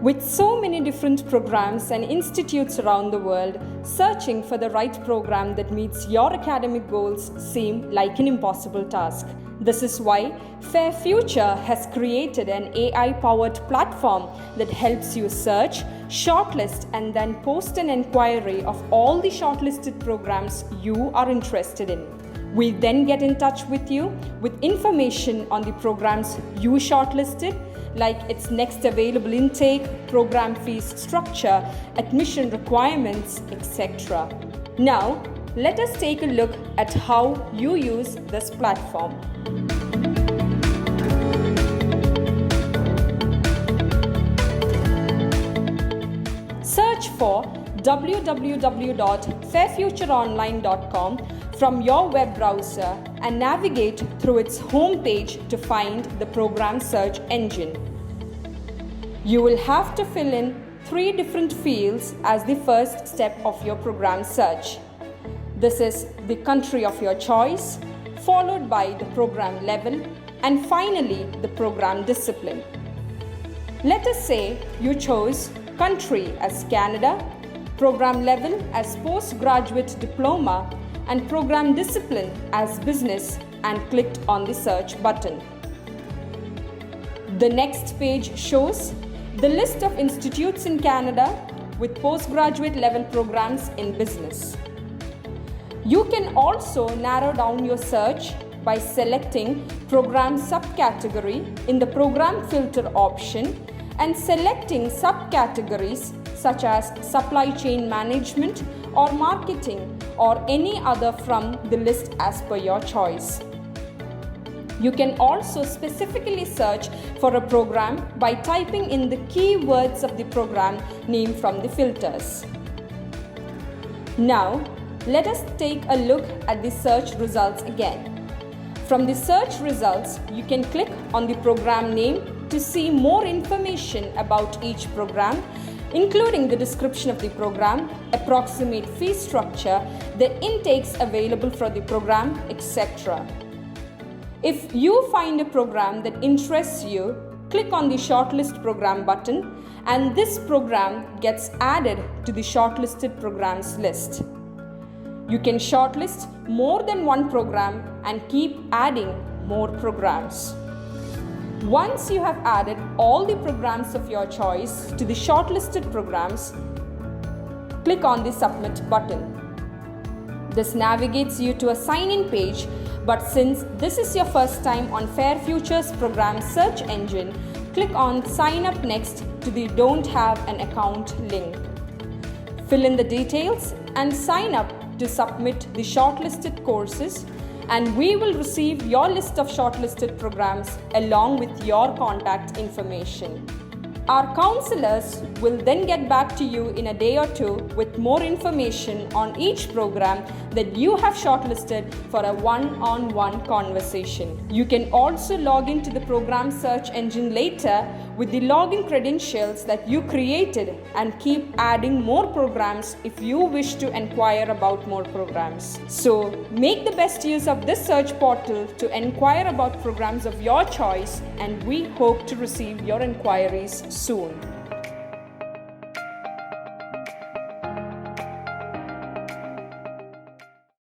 With so many different programs and institutes around the world, searching for the right program that meets your academic goals seems like an impossible task. This is why Fair Future has created an AI-powered platform that helps you search, shortlist, and then post an inquiry of all the shortlisted programs you are interested in. We then get in touch with you with information on the programs you shortlisted, like its next available intake, program fees structure, admission requirements, etc. Now, let us take a look at how you use this platform. Search for www.fairfutureonline.com from your web browser and navigate through its home page to find the program search engine. You will have to fill in 3 different fields as the first step of your program search. This is the country of your choice, followed by the program level, and finally the program discipline. Let us say you chose country as Canada, program level as postgraduate diploma, and program discipline as business, and clicked on the search button. The next page shows the list of institutes in Canada with postgraduate level programs in business. You can also narrow down your search by selecting program subcategory in the program filter option and selecting subcategories such as supply chain management or marketing or any other from the list as per your choice. You can also specifically search for a program by typing in the keywords of the program name from the filters. Now, let us take a look at the search results again. From the search results, you can click on the program name to see more information about each program, including the description of the program, approximate fee structure, the intakes available for the program, etc. If you find a program that interests you, click on the Shortlist Program button and this program gets added to the shortlisted programs list. You can shortlist more than one program and keep adding more programs. Once you have added all the programs of your choice to the shortlisted programs, click on the Submit button. This navigates you to a sign-in page, but since this is your first time on Fair Future's program search engine, click on Sign Up Next to the Don't Have an Account link. Fill in the details and sign up to submit the shortlisted courses, and we will receive your list of shortlisted programs along with your contact information. Our counselors will then get back to you in a day or two with more information on each program that you have shortlisted for a one-on-one conversation. You can also log into the program search engine later with the login credentials that you created and keep adding more programs if you wish to inquire about more programs. So make the best use of this search portal to inquire about programs of your choice, and we hope to receive your inquiries soon.